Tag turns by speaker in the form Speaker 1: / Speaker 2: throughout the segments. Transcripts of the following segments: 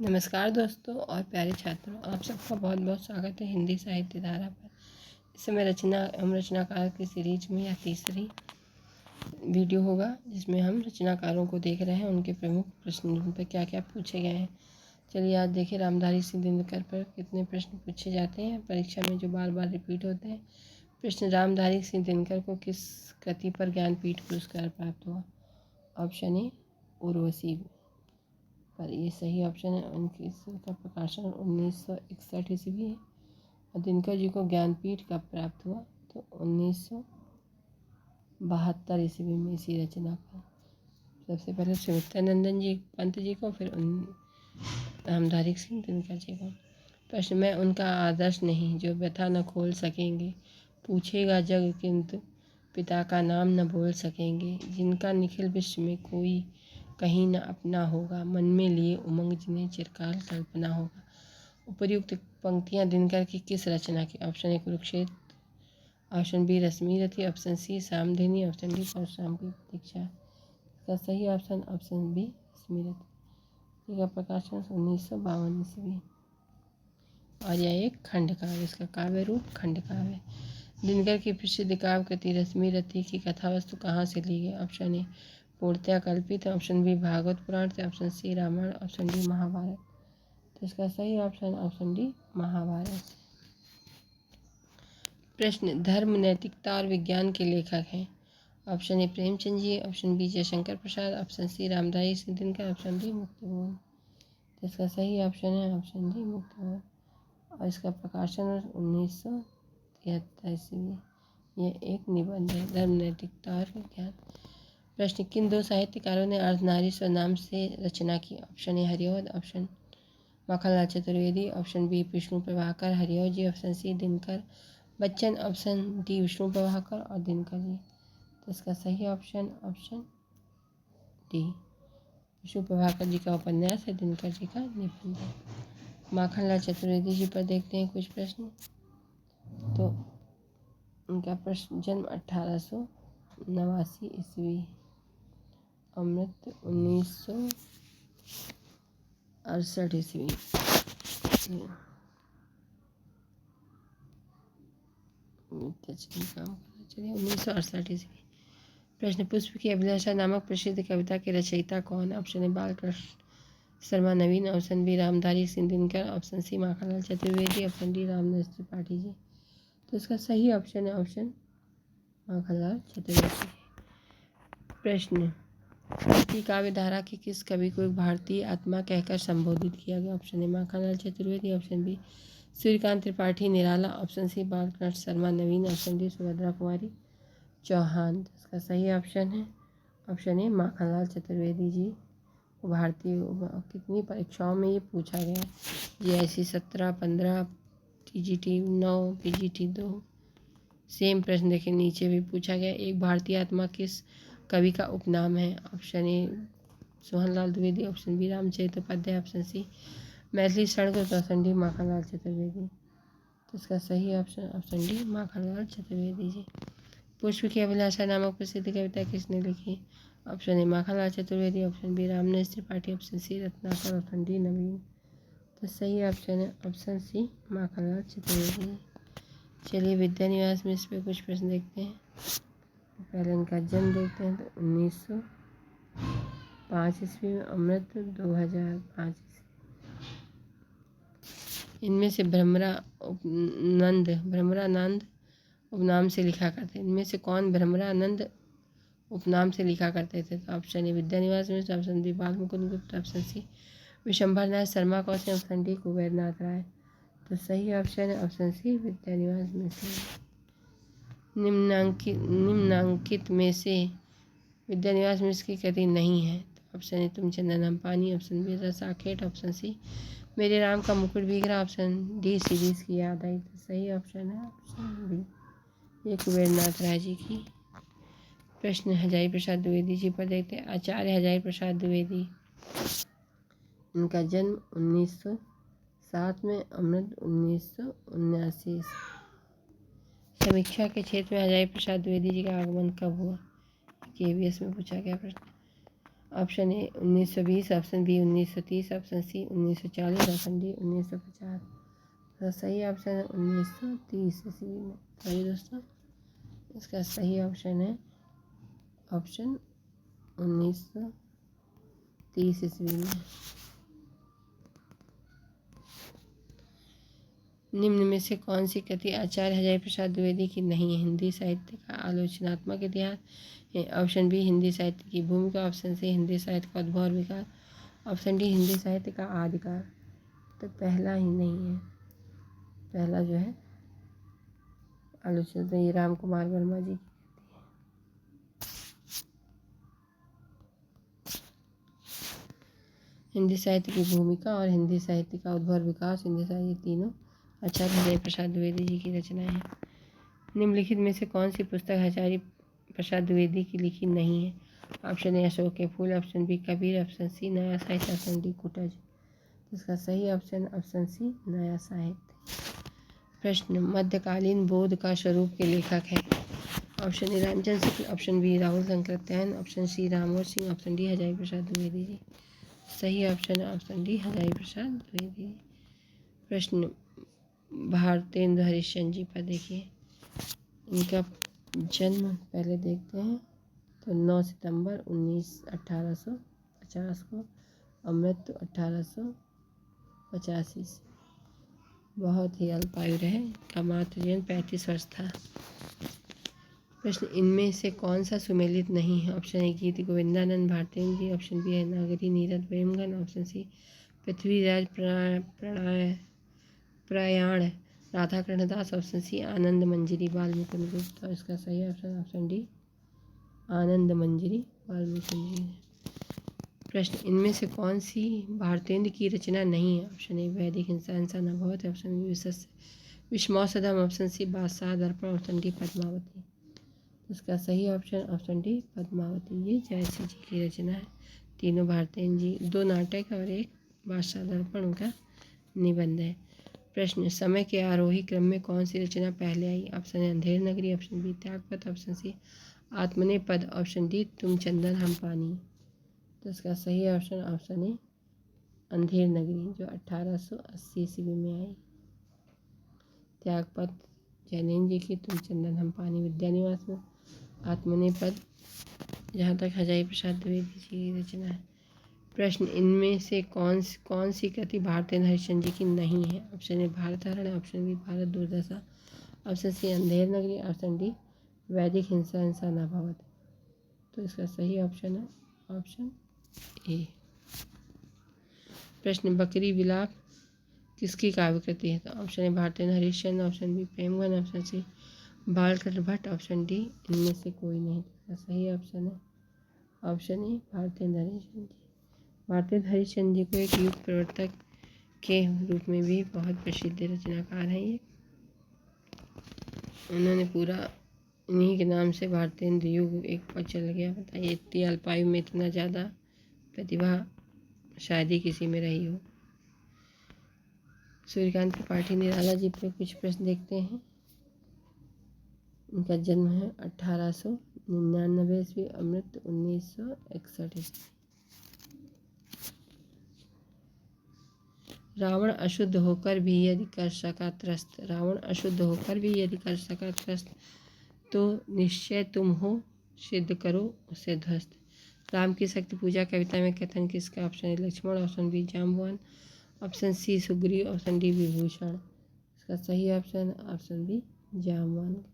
Speaker 1: नमस्कार दोस्तों और प्यारे छात्रों, आप सबका बहुत बहुत स्वागत है हिंदी साहित्य धारा पर। इस समय हम रचनाकार की सीरीज में यह तीसरी वीडियो होगा जिसमें हम रचनाकारों को देख रहे हैं, उनके प्रमुख प्रश्न पर क्या क्या पूछे गए हैं। चलिए आज देखिए रामधारी सिंह दिनकर पर कितने प्रश्न पूछे जाते हैं परीक्षा में जो बार बार रिपीट होते हैं। प्रश्न, रामधारी सिंह दिनकर को किस कृति पर ज्ञानपीठ पुरस्कार प्राप्त हुआ? ऑप्शन ए उर्वशी पर, ये सही ऑप्शन है। उनकी इसका प्रकाशन 1961 ईस्वी है। और दिनकर जी को ज्ञानपीठ कब प्राप्त हुआ? तो 1972 ईस्वी में इसी रचना पर। सबसे पहले सुमित्रानंदन जी पंत जी को, फिर रामधारी सिंह दिनकर जी को। प्रश्न, मैं उनका आदर्श नहीं जो व्यथा न खोल सकेंगे, पूछेगा जग किंतु पिता का नाम न बोल सकेंगे, जिनका निखिल विश्व में कोई कहीं न अपना होगा, मन में लिए उमंग जिन्हें चिरकाल कल्पना होगा। उपर्युक्त पंक्तियां दिनकर की किस रचना की? Option A Kurukshetra, option B Rashmirathi, option C Samdheni, option D Parshuram की प्रतीक्षा। इसका सही ऑप्शन ऑप्शन बी रश्मिरथी का प्रकाशन 1952 ईस्वी। और यह एक खंड काव्य, इसका काव्य रूप खंड काव्य। दिनकर की प्रसिद्ध काव्य कृति रश्मिरथी की कथा वस्तु कहाँ से ली गई? ऑप्शन ए पूर्णतया कल्पित, ऑप्शन बी भागवत पुराण से, option C Ramayana, option D Mahabharata. तो इसका सही ऑप्शन ऑप्शन डी महाभारत। प्रश्न, धर्म, नैतिकता और विज्ञान के लेखक हैं? Option A Premchand ji, option B Jaishankar Prasad, option C Ramdhari Singh Dinkar, option D Muktimohan. तो इसका सही ऑप्शन है ऑप्शन डी मुक्तिमोहन। और इसका प्रकाशन 1973 ईस्वी। ये एक निबंध है, धर्म, नैतिकता और विज्ञान। प्रश्न, किन दो साहित्यकारों ने अर्धनारीश्वर नाम से रचना की? Option A Hariaudh, option Makhanlal Chaturvedi, option B Vishnu Prabhakar Hariaudh ji, option C Dinkar Bachchan, option D Vishnu Prabhakar और दिनकर जी। तो इसका सही option option D Vishnu Prabhakar ji का उपन्यास है, दिनकर जी का निबंध है। माखनलाल चतुर्वेदी जी पर देखते हैं कुछ प्रश्न। तो उनका प्रश्न, जन्म 1889 ईस्वी, अमृत 1968 ईस्वी। चलिए 1968 ईस्वी। प्रश्न, पुष्प की अभिलाषा नामक प्रसिद्ध कविता के रचयिता कौन? Option A Balkrishna Sharma Naveen, option B Ramdhari Singh Dinkar, option C Makhanlal Chaturvedi, option D Ramdas Tripathi ji. तो इसका सही ऑप्शन है ऑप्शन माखनलाल चतुर्वेदी। प्रश्न, भारतीय काव्य धारा के किस कवि को एक भारतीय आत्मा कहकर संबोधित किया गया? Option A Makhanlal Chaturvedi, option B Suryakant Tripathi Nirala, option C Balkrishna Sharma Naveen, option D Subhadra Kumari Chauhan. इसका सही ऑप्शन है ऑप्शन ए माखनलाल चतुर्वेदी जी। भारतीय कितनी परीक्षाओं में ये पूछा गया? GIC 17, 15, TGT 9, PGT 2। सेम प्रश्न देखिए नीचे भी पूछा गया, एक भारतीय आत्मा किस कवि का उपनाम है? Option A Sohanlal Dwivedi, option B Ramcharit Upadhyay, option C Maithili Sharangupt, option D Makhanlal Chaturvedi. तो इसका सही option option D Makhanlal Chaturvedi ji. Pushp की अभिलाषा नामक प्रसिद्ध कविता किसने लिखी? Option A Makhanlal Chaturvedi, option B Ramdas Tripathi, option C Ratnakar, option D Naveen. तो सही ऑप्शन है ऑप्शन सी माखनलाल चतुर्वेदी। चलिए विद्यानिवास में इस पर कुछ प्रश्न देखते हैं। पहले इनका जन्म देखते हैं। तो 1905 ईस्वी में, अमृत 2005 ईस्वी। इनमें से भ्रमरानंद उपनाम से लिखा करते, इनमें से कौन भ्रमरानंद उपनाम से लिखा करते थे? तो ऑप्शन ए विद्यानिवास में, ऑप्शन बी बाल मुकुंद गुप्त, ऑप्शन सी विशंभर नाथ शर्मा कौशल, ऑप्शन डी कुबेरनाथ राय। तो सही ऑप्शन है ऑप्शन सी विद्यानिवास में से। निम्नांकित में से विद्यानिवास में इसकी कृति नहीं है। तो ऑप्शन ए तुम चंदन हम पानी, ऑप्शन बी रस आखेट, ऑप्शन सी मेरे राम का मुकुट बिगड़ा, ऑप्शन डी सीरीज की याद आई। तो सही ऑप्शन है ऑप्शन डी, ये कुबेरनाथ राय जी की। प्रश्न, हजारी प्रसाद द्विवेदी जी पर देखते हैं। आचार्य हजारी प्रसाद द्विवेदी, इनका जन्म 1907 में, अमृत 1979। समीक्षा के क्षेत्र में हजारी प्रसाद द्विवेदी जी का आगमन कब हुआ? KVS में पूछा गया प्रश्न। Option A 1920, option B 1930, option C 1940, option D 1950। तो सही ऑप्शन है 1930 ईस्वी में। सही दोस्तों, इसका सही ऑप्शन है ऑप्शन 1930 ईस्वी में। निम्न में से कौन सी कृति आचार्य हजारी प्रसाद द्विवेदी की नहीं है? हिंदी साहित्य का आलोचनात्मक इतिहास, ऑप्शन बी हिंदी साहित्य की भूमिका, ऑप्शन सी हिंदी साहित्य का उद्भव और विकास, ऑप्शन डी हिंदी साहित्य का आदिकाल। तो पहला ही नहीं है, पहला जो है आलोचना तो ये राम कुमार वर्मा जी की कृति है। हिंदी साहित्य की भूमिका और हिंदी साहित्य का उद्भव और विकास, हिंदी साहित्य तीनों आचार्य हजारी प्रसाद द्विवेदी जी की रचनाएं हैं। निम्नलिखित में से कौन सी पुस्तक हजारी प्रसाद द्विवेदी की लिखी नहीं है? ऑप्शन ए अशोक के Phool, option B Kabir, option C Naya Sahitya, option D कुटज। तो इसका सही ऑप्शन ऑप्शन सी नया साहित्य। प्रश्न मध्यकालीन बौद्ध का स्वरूप के लेखक है? Option A Ramchandra Shukla, option B Rahul Sankrityayan, option C Ramvar Singh, option D Hazari Prasad Dwivedi ji. सही ऑप्शन है ऑप्शन डी हजारी प्रसाद द्विवेदी जी। प्रश्न भारतेंदु हरिश्चंद्र जी पर देखिए, इनका जन्म पहले देखते हैं। तो 9 सितंबर 1850 को और मृत्यु 1885 से। बहुत ही अल्पायु रहे, का मात्र जीवन 35 वर्ष था। प्रश्न इनमें से कौन सा सुमेलित नहीं है? ऑप्शन ए गीत गोविंदानंद भारतेंदु जी, ऑप्शन बी है नागरी नीरद प्रेमगन, ऑप्शन सी पृथ्वीराज प्रयाण राधाकृष्ण दास, ऑप्शन सी आनंद मंजरी बाल्मीकि गुप्त। और इसका सही ऑप्शन ऑप्शन डी आनंद मंजरी बाल्मीकि जी। प्रश्न इनमें से कौन सी भारतेंदु की रचना नहीं है? ऑप्शन ए वैदिक हिंसा इंसान अभवत, ऑप्शन बी विश्मौसदम, ऑप्शन सी बादशाह दर्पण, ऑप्शन डी पद्मावती। इसका सही ऑप्शन ऑप्शन डी पद्मावती। ये जयसी जी की रचना है। तीनों भारतेंदु जी, 2 नाटक और एक बादशाह दर्पण उनका निबंध है। प्रश्न समय के आरोही क्रम में कौन सी रचना पहले आई? Option A Andher Nagari, option B त्यागपत्र, ऑप्शन सी आत्मनेपद, ऑप्शन डी तुम चंदन हम पानी। तो इसका सही option option A Andher Nagari, जो 1880 ईस्वी में आई। त्यागपत्र जैनेन्द्र जी की, तुम चंदन हम पानी विद्यानिवास में, आत्मनेपद जहाँ तक हजारी प्रसाद द्विवेदी जी की रचना है। प्रश्न इनमें से कौन सी कृति भारतेंदु हरिश्चंद्र जी की नहीं है? ऑप्शन ए भारत हरण, ऑप्शन बी भारत दुर्दशा, option C Andher Nagari, option D वैदिक हिंसा इंसान अभवत। तो इसका सही ऑप्शन है ऑप्शन ए। प्रश्न बकरी विलाप किसकी काव्य कृति है? तो option A Bharatendu Harishchandra, option B Premghan, option C Balkrishna Bhatt, option D इनमें से कोई नहीं। इसका सही ऑप्शन है ऑप्शन ए भारतेंदु हरिश्चंद्र जी। भारतेंदु हरिश्चंद्र जी को एक युग प्रवर्तक के रूप में भी बहुत प्रसिद्ध रचनाकार हैं। ये उन्होंने पूरा इन्हीं के नाम से भारतेंदु युग एक पर चल गया। बताइए, इतनी अल्पायु में इतना ज़्यादा प्रतिभा शायद ही किसी में रही हो। सूर्यकांत त्रिपाठी निराला जी पे कुछ प्रश्न देखते हैं। उनका जन्म है 1899 ईस्वी, अमृत 1961 ईस्वी। रावण अशुद्ध होकर भी यदि कर सका त्रस्त, रावण अशुद्ध होकर भी यदि कर सका त्रस्त, तो निश्चय तुम हो सिद्ध करो उसे ध्वस्त। राम की शक्ति पूजा कविता में कथन किसका? Option A Lakshman, option B Jambavan, option C Sugriva, option D Vibhushan. इसका सही option option B Jambavan.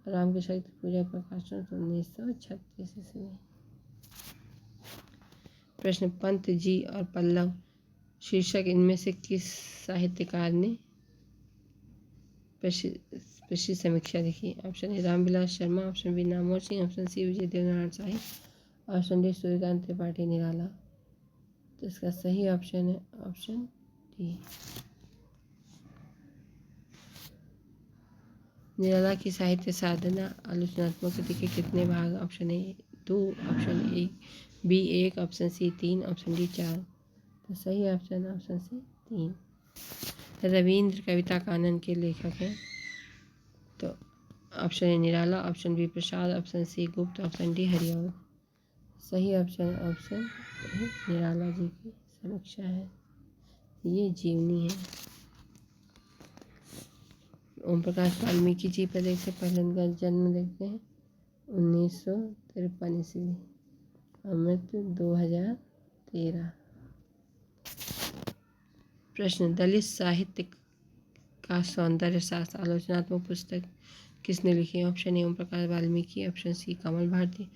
Speaker 1: Ram की शक्ति पूजा प्रकाशन 1936 ईस्वी। प्रश्न पंत जी और पल्लव शीर्षक इनमें से किस साहित्यकार ने प्रसिद्ध समीक्षा लिखी? Option A Ramvilas Sharma, option B Namvar Singh, option C Vijay Devnarayan Shahi, option D Suryakant Tripathi Nirala. तो इसका सही ऑप्शन है ऑप्शन डी। निराला की साहित्य साधना आलोचनात्मक कृति के कितने भाग? Option A 2, option A B 1, option C 3, option D 4। तो सही option option C 3। Ravindra Kavita Kanan के लेखक हैं। तो option A Nirala, option B Prasad, option C Gupt, option D Hariaudh. सही ऑप्शन ऑप्शन निराला जी की समीक्षा है, ये जीवनी है। ओम प्रकाश वाल्मीकि जी पर देखते पहले इनका जन्म देखते हैं 1953 ईस्वी और मृत्यु 2013। प्रश्न, दलित साहित्य का सौंदर्य शास्त्र आलोचनात्मक पुस्तक किसने लिखी? Option A Om Prakash Valmiki, option C Kamal Bharti,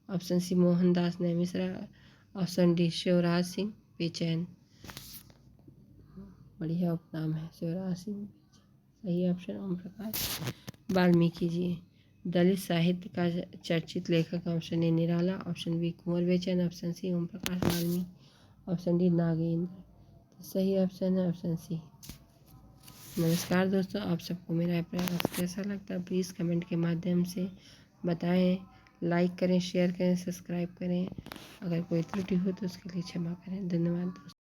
Speaker 1: option C Mohandas Naimishray, option D Shivraj Singh Bechain. बढ़िया उपनाम है शिवराज सिंह। सही ऑप्शन ओम प्रकाश वाल्मीकि जी। दलित साहित्य का चर्चित लेखक option A Nirala, option B Kunwar Bechain, option C Om Prakash Valmiki, option D Nagendra. तो सही ऑप्शन है ऑप्शन सी। नमस्कार दोस्तों, आप सबको मेरा प्रयास कैसा लगता है प्लीज़ कमेंट के माध्यम से बताएं। लाइक करें, शेयर करें, सब्सक्राइब करें। अगर कोई त्रुटि हो तो उसके लिए क्षमा करें। धन्यवाद दोस्तों।